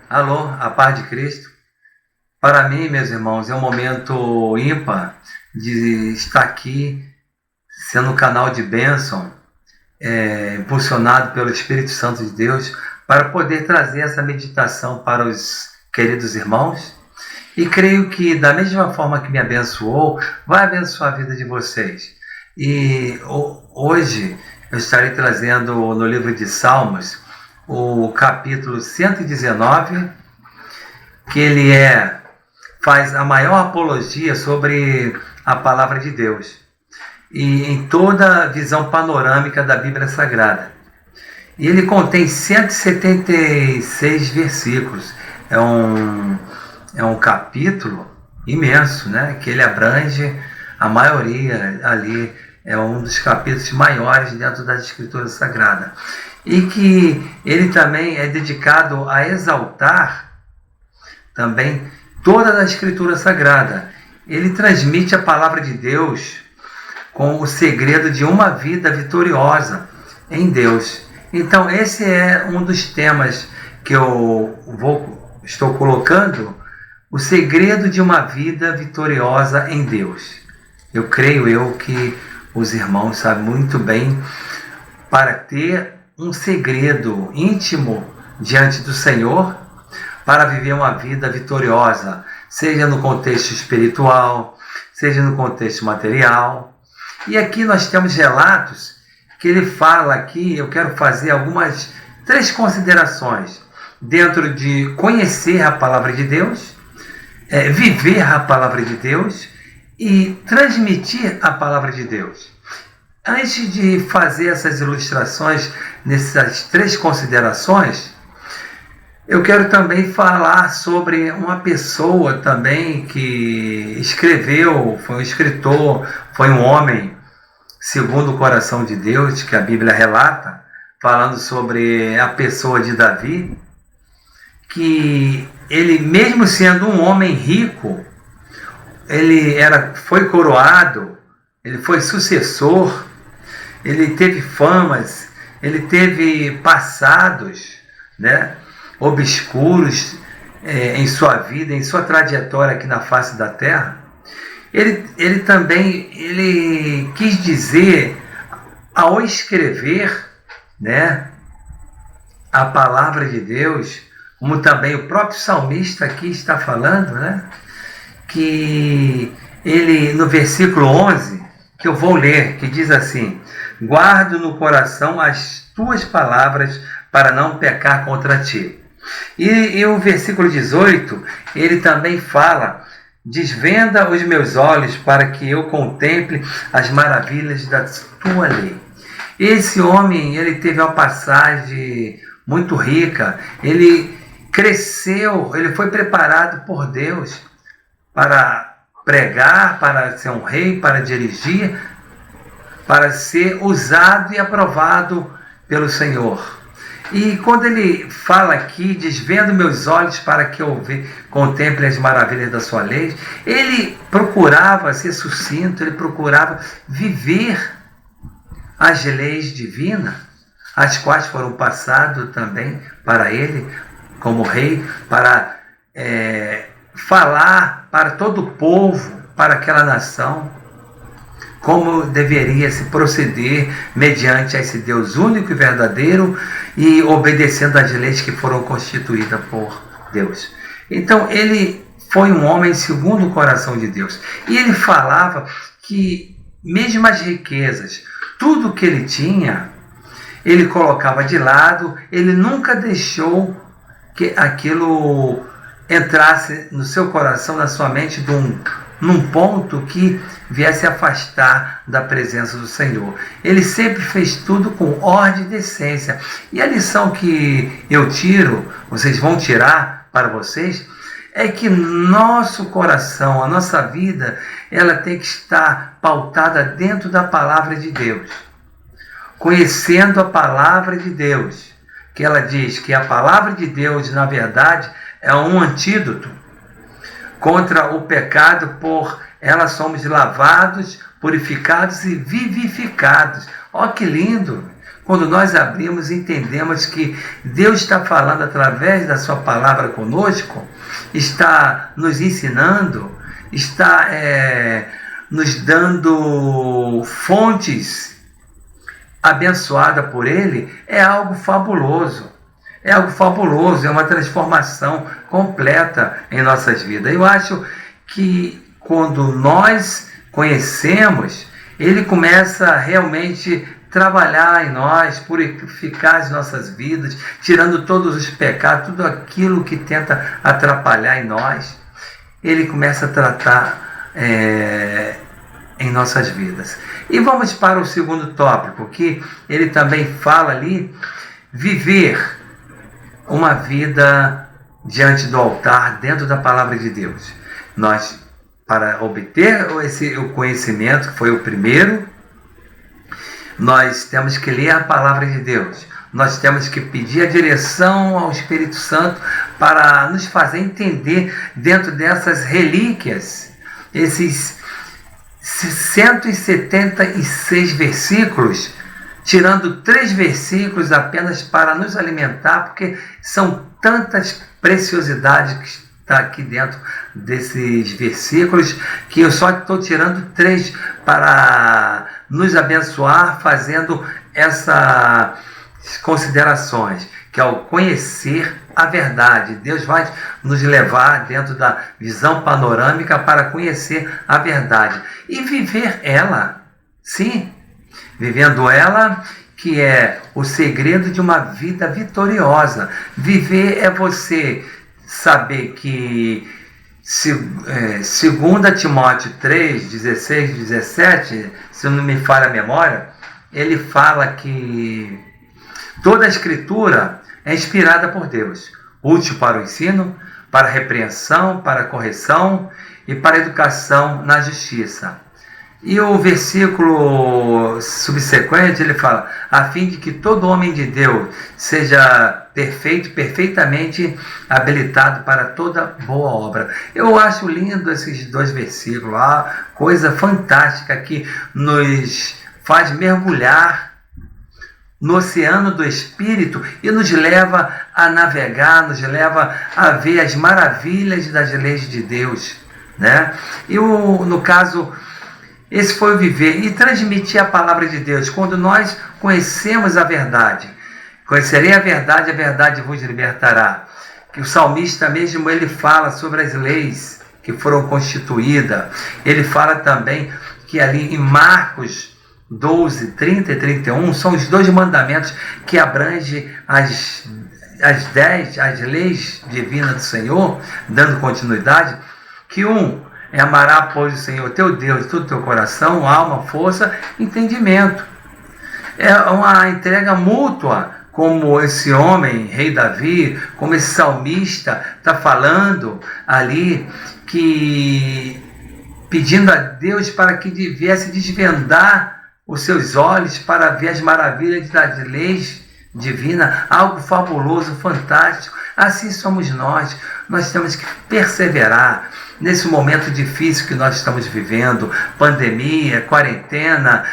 Alô, a paz de Cristo. Para mim, meus irmãos, é um momento ímpar de estar aqui, sendo um canal de bênção, impulsionado pelo Espírito Santo de Deus, para poder trazer essa meditação para os queridos irmãos. E creio que, da mesma forma que me abençoou, vai abençoar a vida de vocês. E hoje eu estarei trazendo no livro de Salmos o capítulo 119, que ele faz a maior apologia sobre a palavra de Deus e em toda a visão panorâmica da Bíblia Sagrada. E ele contém 176 versículos. É um capítulo imenso, né? Que ele abrange a maioria ali. É um dos capítulos maiores dentro das Escrituras Sagradas. E que ele também é dedicado a exaltar também toda a Escritura Sagrada. Ele transmite a palavra de Deus com o segredo de uma vida vitoriosa em Deus. Então esse é um dos temas que estou colocando, o segredo de uma vida vitoriosa em Deus. Eu creio que os irmãos sabem muito bem, para ter um segredo íntimo diante do Senhor, para viver uma vida vitoriosa, seja no contexto espiritual, seja no contexto material. E aqui nós temos relatos que ele fala aqui, eu quero fazer três considerações dentro de conhecer a palavra de Deus, viver a palavra de Deus e transmitir a palavra de Deus. Antes de fazer essas ilustrações nessas três considerações, eu quero também falar sobre uma pessoa também que escreveu, foi um escritor, foi um homem segundo o coração de Deus, que a Bíblia relata, falando sobre a pessoa de Davi, que ele, mesmo sendo um homem rico, ele foi coroado, ele foi sucessor, ele teve famas, ele teve passados, né, obscuros em sua vida, em sua trajetória aqui na face da terra. Ele também quis dizer, ao escrever, né, a palavra de Deus, como também o próprio salmista aqui está falando, né, que ele, no versículo 11, que eu vou ler, que diz assim: guardo no coração as tuas palavras para não pecar contra ti. E o versículo 18, ele também fala: desvenda os meus olhos para que eu contemple as maravilhas da tua lei. Esse homem, ele teve uma passagem muito rica, ele cresceu, ele foi preparado por Deus para pregar, para ser um rei, para dirigir, para ser usado e aprovado pelo Senhor. E quando ele fala aqui, desvendo meus olhos para que eu contemple as maravilhas da sua lei, ele procurava ser sucinto, ele procurava viver as leis divinas, as quais foram passadas também para ele, como rei, para falar para todo o povo, para aquela nação, como deveria se proceder mediante a esse Deus único e verdadeiro e obedecendo às leis que foram constituídas por Deus. Então ele foi um homem segundo o coração de Deus. E ele falava que mesmo as riquezas, tudo que ele tinha, ele colocava de lado, ele nunca deixou que aquilo entrasse no seu coração, na sua mente, num ponto que viesse afastar da presença do Senhor. Ele sempre fez tudo com ordem e decência. E a lição que eu tiro, vocês vão tirar para vocês, é que nosso coração, a nossa vida, ela tem que estar pautada dentro da palavra de Deus. Conhecendo a palavra de Deus, que ela diz que a palavra de Deus, na verdade, é um antídoto contra o pecado, por ela somos lavados, purificados e vivificados. Ó, que lindo! quando nós abrimos e entendemos que Deus está falando através da sua palavra conosco, está nos ensinando, está nos dando fontes abençoadas por Ele, é algo fabuloso. É algo fabuloso, é uma transformação completa em nossas vidas. Eu acho que quando nós conhecemos, Ele começa a realmente trabalhar em nós, purificar as nossas vidas, tirando todos os pecados, tudo aquilo que tenta atrapalhar em nós. Ele começa a tratar em nossas vidas. E vamos para o segundo tópico, que ele também fala ali, viver uma vida diante do altar, dentro da palavra de Deus. Nós, para obter o conhecimento, que foi o primeiro, nós temos que ler a palavra de Deus. Nós temos que pedir a direção ao Espírito Santo para nos fazer entender dentro dessas relíquias, esses 176 versículos, tirando 3 versículos apenas para nos alimentar, porque são tantas preciosidades que está aqui dentro desses versículos, que eu só estou tirando 3 para nos abençoar, fazendo essas considerações, que ao conhecer a verdade, Deus vai nos levar dentro da visão panorâmica para conhecer a verdade e viver ela, sim, vivendo ela, que é o segredo de uma vida vitoriosa. Viver é você saber que, 2 Timóteo 3, 16, 17, se não me falha a memória, ele fala que toda a Escritura é inspirada por Deus, útil para o ensino, para a repreensão, para a correção e para a educação na justiça. E o versículo subsequente, ele fala, a fim de que todo homem de Deus seja perfeito, perfeitamente habilitado para toda boa obra. Eu acho lindo esses 2 versículos, coisa fantástica que nos faz mergulhar no oceano do Espírito e nos leva a navegar, nos leva a ver as maravilhas das leis de Deus, né? E no caso, esse foi o viver e transmitir a palavra de Deus. Quando nós conhecemos a verdade, conhecerei a verdade vos libertará. Que o salmista mesmo, ele fala sobre as leis que foram constituídas. Ele fala também que ali em Marcos 12, 30 e 31, são os 2 mandamentos que abrangem as leis divinas do Senhor, dando continuidade, que é amará, pois, o Senhor teu Deus de todo o teu coração, alma, força, entendimento. É uma entrega mútua, como esse homem, rei Davi, como esse salmista está falando ali, que pedindo a Deus para que viesse desvendar os seus olhos para ver as maravilhas das leis divinas, algo fabuloso, fantástico. Assim somos nós. Nós temos que perseverar nesse momento difícil que nós estamos vivendo, pandemia, quarentena.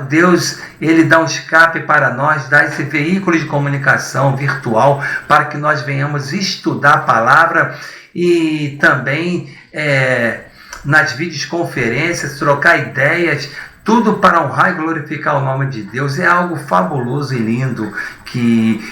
Deus, ele dá um escape para nós, dá esse veículo de comunicação virtual para que nós venhamos estudar a palavra e também nas videoconferências, trocar ideias, tudo para honrar e glorificar o nome de Deus. É algo fabuloso e lindo que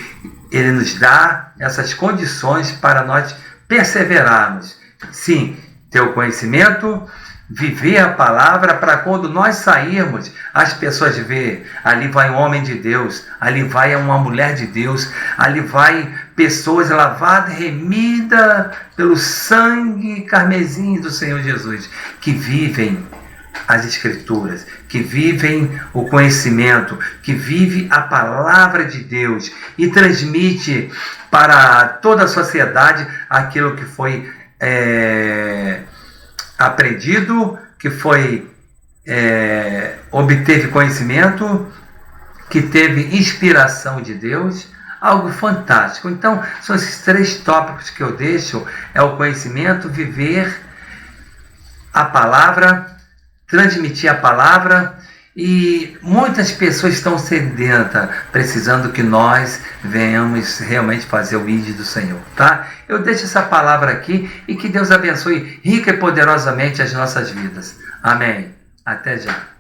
Ele nos dá essas condições para nós perseverarmos. Sim, ter o conhecimento, viver a palavra, para quando nós sairmos, as pessoas verem, ali vai um homem de Deus, ali vai uma mulher de Deus, ali vai pessoas lavadas, remidas pelo sangue carmesim do Senhor Jesus, que vivem as Escrituras, que vivem o conhecimento, que vive a palavra de Deus e transmite para toda a sociedade aquilo que foi aprendido, que foi obteve conhecimento, que teve inspiração de Deus, algo fantástico. Então, são esses 3 tópicos que eu deixo, é o conhecimento, viver a palavra, transmitir a palavra E muitas pessoas estão sedentas, precisando que nós venhamos realmente fazer o ID do Senhor, tá? Eu deixo essa palavra aqui e que Deus abençoe rica e poderosamente as nossas vidas. Amém. Até já.